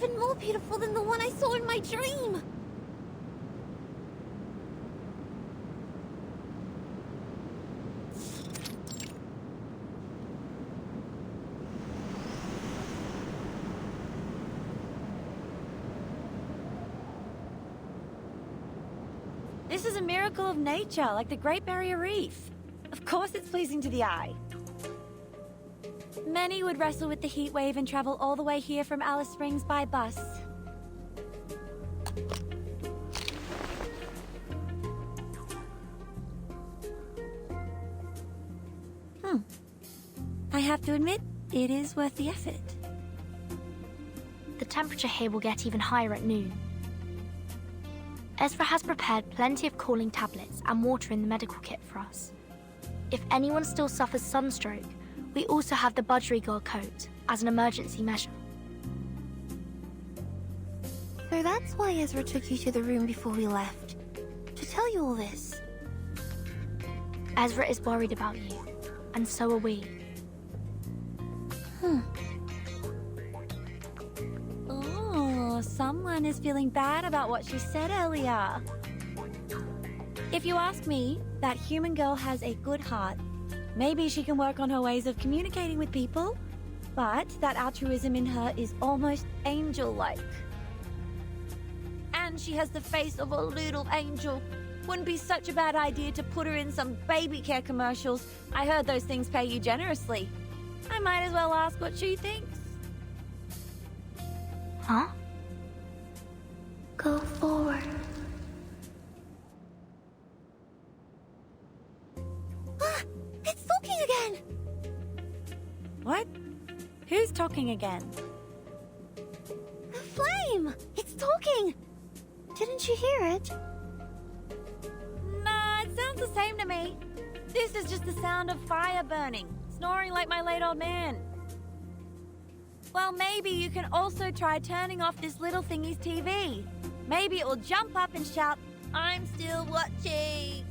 even more beautiful than the one I saw in my dream. This is a miracle of nature, like the Great Barrier Reef. Of course it's pleasing to the eye. Many would wrestle with the heat wave and travel all the way here from Alice Springs by bus. I have to admit, it is worth the effort. The temperature here will get even higher at noon. Ezra has prepared plenty of cooling tablets and water in the medical kit for us. If anyone still suffers sunstroke, we also have the budgerigar coat as an emergency measure. So that's why Ezra took you to the room before we left. To tell you all this. Ezra is worried about you, and so are we. Oh, someone is feeling bad about what she said earlier. If you ask me, that human girl has a good heart. Maybe she can work on her ways of communicating with people, but that altruism in her is almost angel-like. And she has the face of a little angel. Wouldn't be such a bad idea to put her in some baby care commercials. I heard those things pay you generously. I might as well ask what she thinks. Huh? Go forward. Ah! It's talking again! What? Who's talking again? The flame! It's talking! Didn't you hear it? Nah, it sounds the same to me. This is just the sound of fire burning, snoring like my late old man. Well, maybe you can also try turning off this little thingy's TV. Maybe it will jump up and shout, "I'm still watching."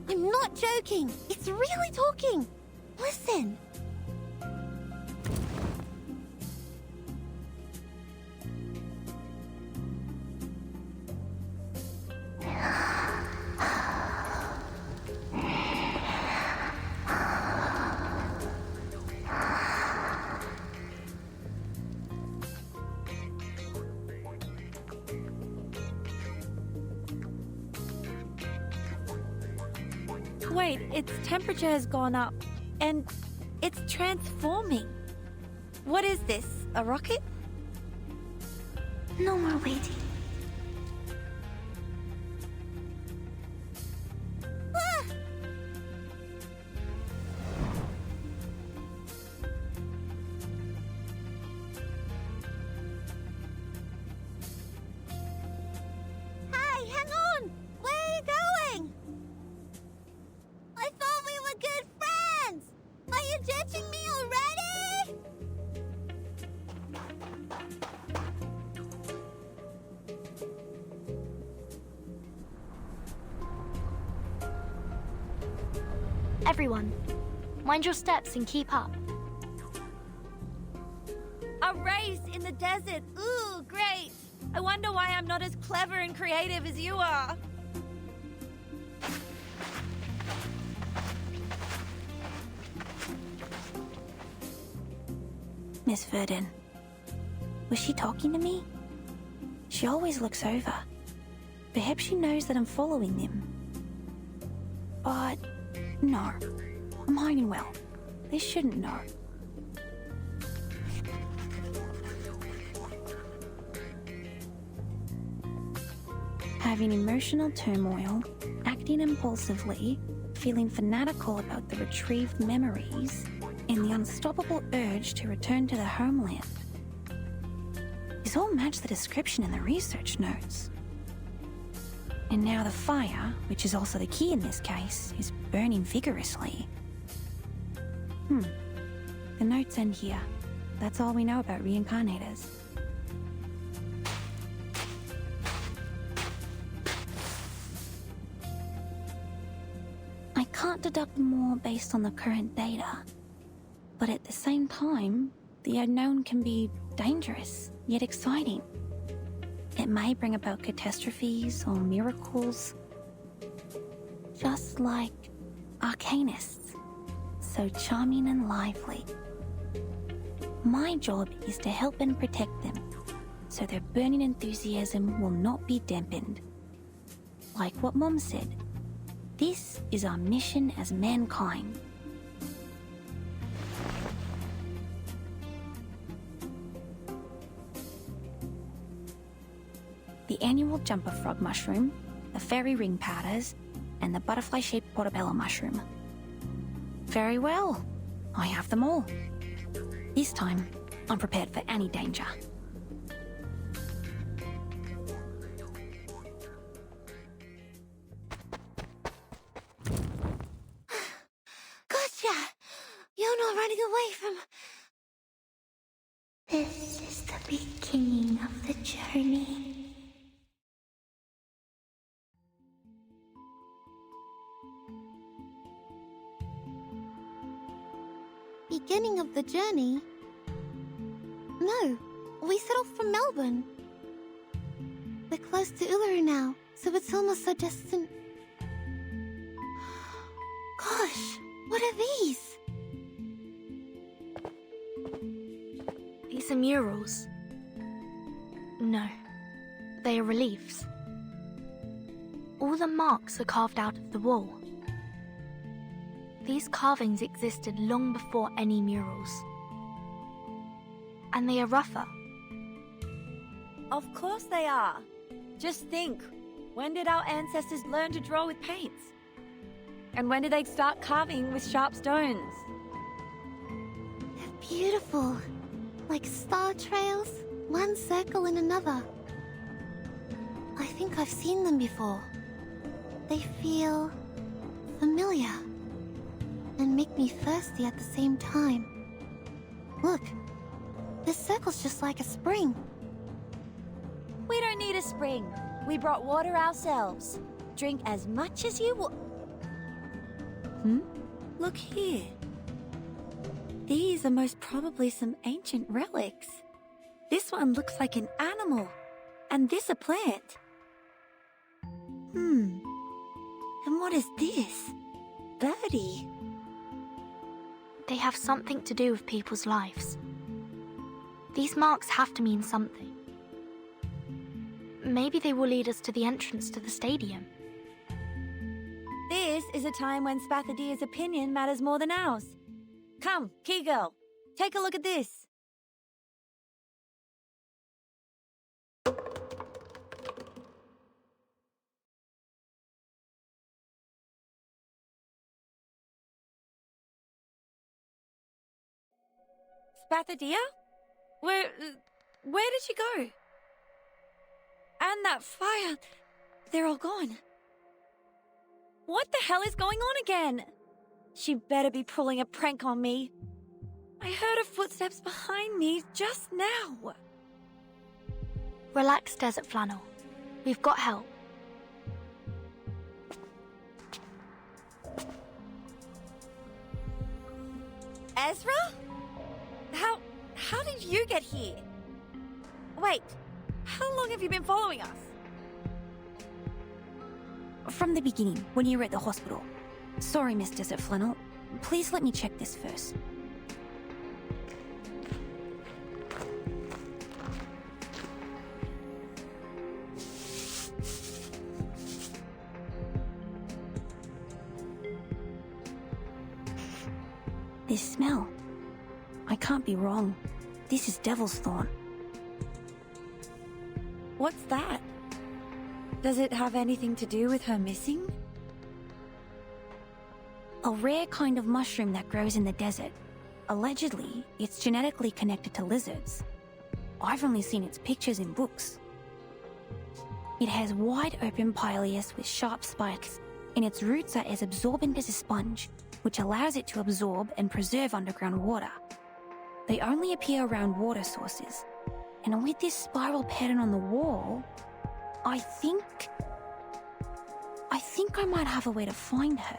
I'm not joking. It's really talking. Listen. Wait, its temperature has gone up, and it's transforming. What is this, a rocket? No more waiting. Ah! Hey, hang on! Where are you going? I thought we were good friends! Are you ditching me already? Everyone, mind your steps and keep up. A race in the desert. Ooh, great. I wonder why I'm not as clever and creative as you are. Miss Verdon, was she talking to me? She always looks over. Perhaps she knows that I'm following them. But no, I'm hiding well. They shouldn't know. Having emotional turmoil, acting impulsively, feeling fanatical about the retrieved memories, and the unstoppable urge to return to the homeland. These all match the description in the research notes. And now the fire, which is also the key in this case, is burning vigorously. The notes end here. That's all we know about reincarnators. I can't deduct more based on the current data. But at the same time, The unknown can be dangerous, yet exciting. It may bring about catastrophes or miracles. Just like arcanists, so charming and lively. My job is to help and protect them, so their burning enthusiasm will not be dampened. Like what Mom said, this is our mission as mankind. The annual jumper frog mushroom, the fairy ring powders, and the butterfly-shaped portobello mushroom. Very well, I have them all. This time, I'm prepared for any danger. Gotcha! You're not running away from... This is the beginning of the journey. Beginning of the journey? No, we set off from Melbourne. We're close to Uluru now, so it's almost so distant. Gosh, what are these? These are murals. No, they are reliefs. All the marks are carved out of the wall. These carvings existed long before any murals. And they are rougher. Of course they are. Just think, when did our ancestors learn to draw with paints? And when did they start carving with sharp stones? They're beautiful. Like star trails, one circle in another. I think I've seen them before. They feel familiar and make me thirsty at the same time. Look, this circle's just like a spring. We don't need a spring. We brought water ourselves. Drink as much as you want. Look here. These are most probably some ancient relics. This one looks like an animal, and this a plant. And what is this? Birdie. They have something to do with people's lives. These marks have to mean something. Maybe they will lead us to the entrance to the stadium. This is a time when Spathadia's opinion matters more than ours. Come, Key Girl, take a look at this. Spathadia? Where did she go? And that fire, they're all gone. What the hell is going on again? She better be pulling a prank on me. I heard her footsteps behind me just now. Relax, Desert Flannel. We've got help. Ezra? How did you get here? Wait, how long have you been following us? From the beginning, when you were at the hospital. Sorry, Miss Desert Flannel. Please let me check this first. This smell. I can't be wrong. This is Devil's Thorn. What's that? Does it have anything to do with her missing? A rare kind of mushroom that grows in the desert. Allegedly, it's genetically connected to lizards. I've only seen its pictures in books. It has wide open pileus with sharp spikes, and its roots are as absorbent as a sponge, which allows it to absorb and preserve underground water. They only appear around water sources, and with this spiral pattern on the wall, I think I might have a way to find her.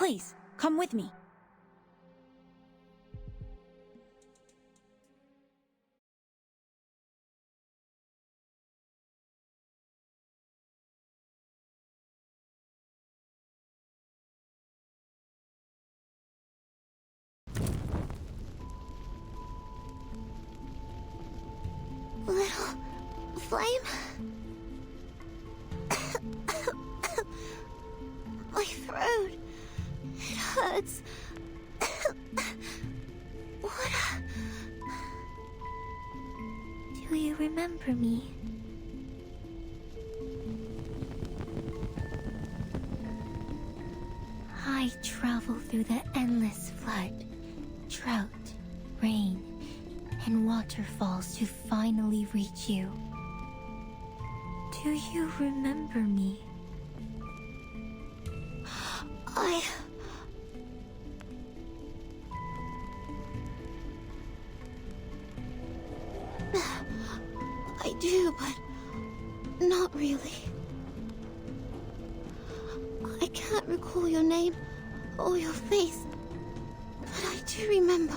Please, come with me. Little flame? My throat. It hurts. What? Do you remember me? I travel through the endless flood, drought, rain, and waterfalls to finally reach you. Do you remember me? I do, but not really. I can't recall your name or your face, but I do remember.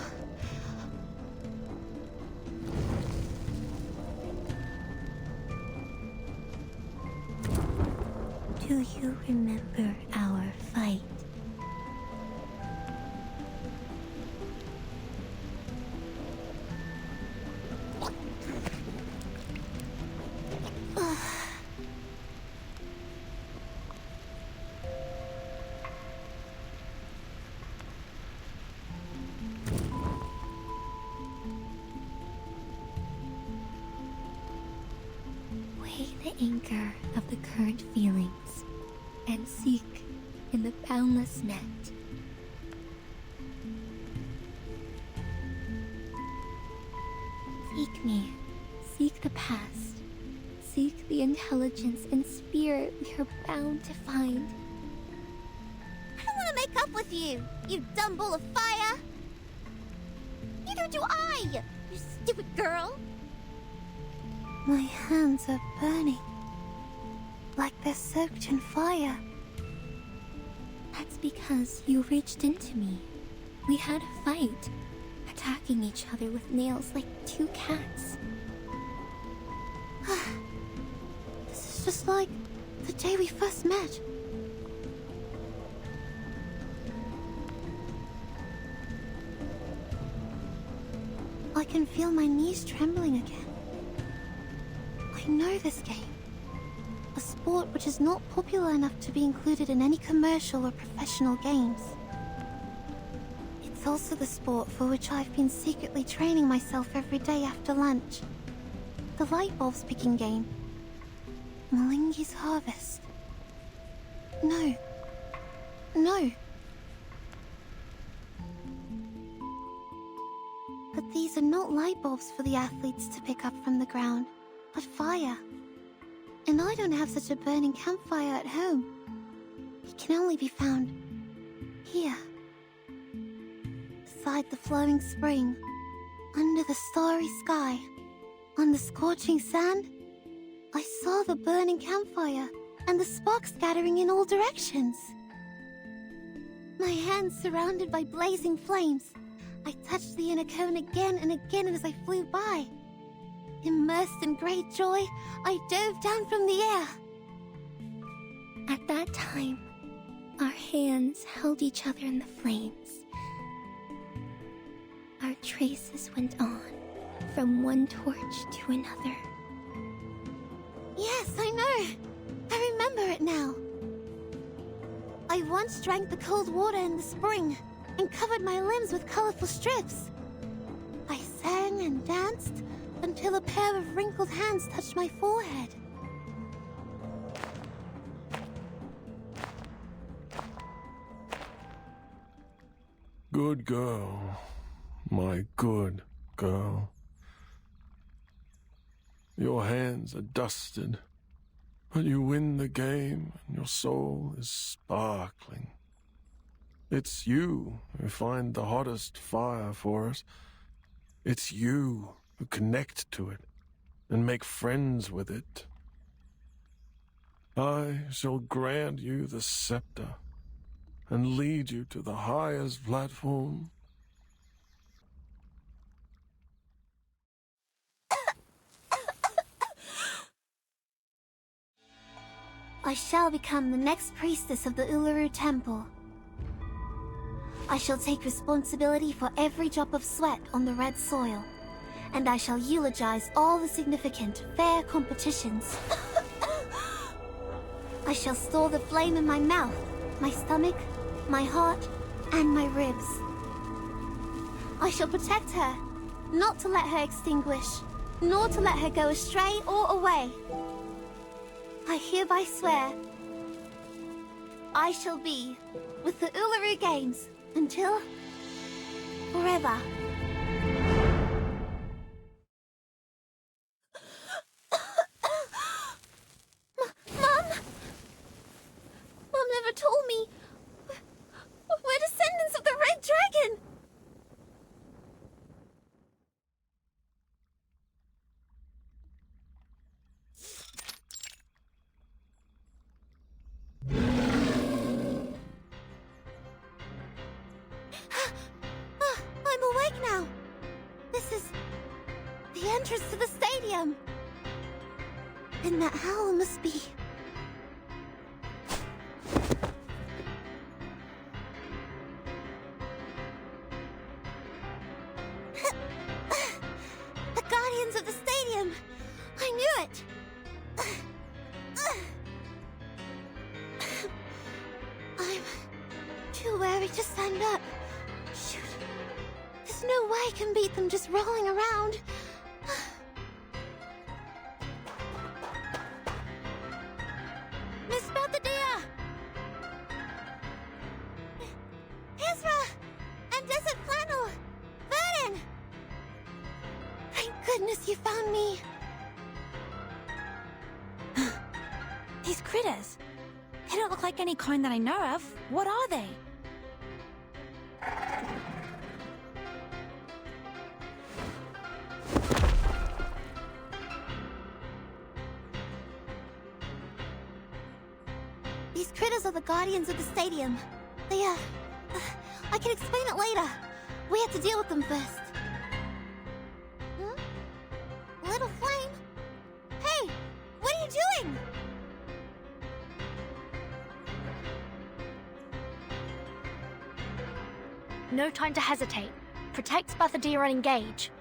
Do you remember our fight? Weigh the anchor of the current feelings and seek in the boundless net. Seek me. Seek the past. Seek the intelligence and spirit we are bound to find. I don't want to make up with you, you dumb ball of fire! Neither do I, you stupid girl! My hands are burning. Like they're soaked in fire. That's because you reached into me. We had a fight, attacking each other with nails like two cats. This is just like the day we first met. I can feel my knees trembling again. I know this game. A sport which is not popular enough to be included in any commercial or professional games. It's also the sport for which I've been secretly training myself every day after lunch. The light bulbs picking game. Malingi's Harvest. No. No. But these are not light bulbs for the athletes to pick up from the ground, but fire. And I don't have such a burning campfire at home. It can only be found here. Beside the flowing spring, under the starry sky, on the scorching sand, I saw the burning campfire and the sparks scattering in all directions. My hands surrounded by blazing flames, I touched the inner cone again and again as I flew by. Immersed in great joy, I dove down from the air. At that time, our hands held each other in the flames. Our traces went on, from one torch to another. Yes, I know. I remember it now. I once drank the cold water in the spring and covered my limbs with colorful strips. I sang and danced until a pair of wrinkled hands touched my forehead. Good girl. My good girl. Your hands are dusted, but you win the game and your soul is sparkling. It's you who find the hottest fire for us. It's you who connect to it and make friends with it. I shall grant you the scepter, and lead you to the highest platform. I shall become the next priestess of the Uluru Temple. I shall take responsibility for every drop of sweat on the red soil, and I shall eulogize all the significant, fair competitions. I shall store the flame in my mouth, my stomach, my heart, and my ribs. I shall protect her, not to let her extinguish, nor to let her go astray or away. I hereby swear, I shall be with the Uluru Games until forever. Mom? Mom never told me. We're descendants of the Red Dragon. I'm awake now. This is the entrance to the stadium. And that howl must be... the Guardians of the Stadium. I knew it. I'm too wary to stand up. Shoot. There's no way I can beat them just rolling around. Miss Belvedere! Ezra! And Desert Flannel! Vernon! Thank goodness you found me. These critters. They don't look like any kind that I know of. What are they? These critters are the Guardians of the Stadium. They, I can explain it later. We have to deal with them first. Little Flame? Hey! What are you doing? No time to hesitate. Protect Bathadir and engage.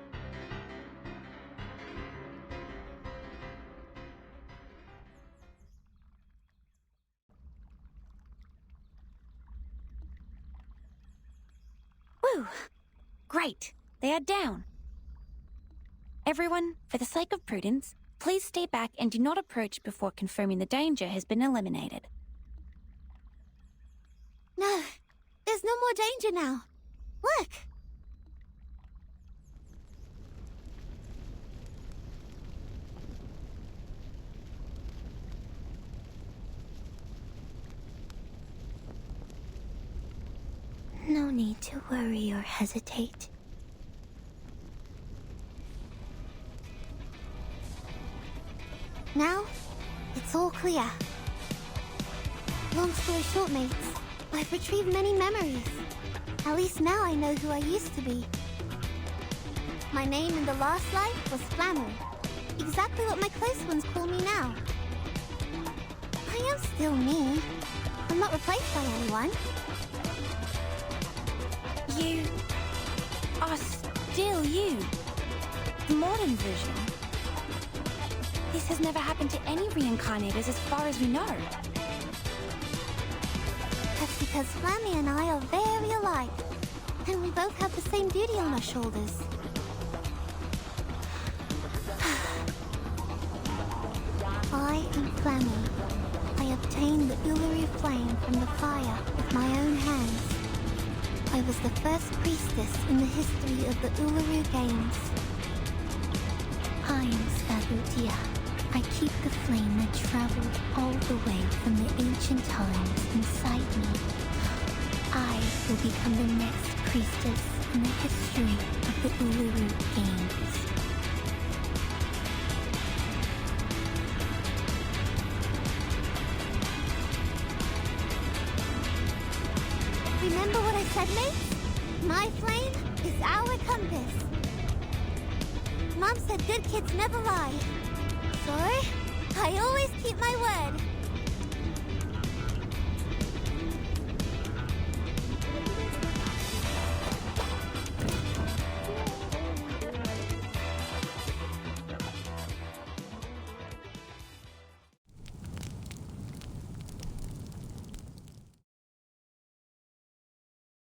Woo! Great. They are down. Everyone, for the sake of prudence, please stay back and do not approach before confirming the danger has been eliminated. No, there's no more danger now. Look! No need to worry or hesitate. Now, it's all clear. Long story short, mates, I've retrieved many memories. At least now I know who I used to be. My name in the last life was Flamel. Exactly what my close ones call me now. I am still me. I'm not replaced by anyone. You are still you. The modern version. This has never happened to any reincarnators as far as we know. That's because Flammy and I are very alike. And we both have the same duty on our shoulders. I am Flammy. I obtained the Uluru flame from the fire with my own hands. I was the first priestess in the history of the Uluru Games. I am Sabudia. I keep the flame that traveled all the way from the ancient times inside me. I will become the next priestess in the history of the Uluru Games. said, mates? My flame is our compass. Mom said good kids never lie. So, I always keep my word.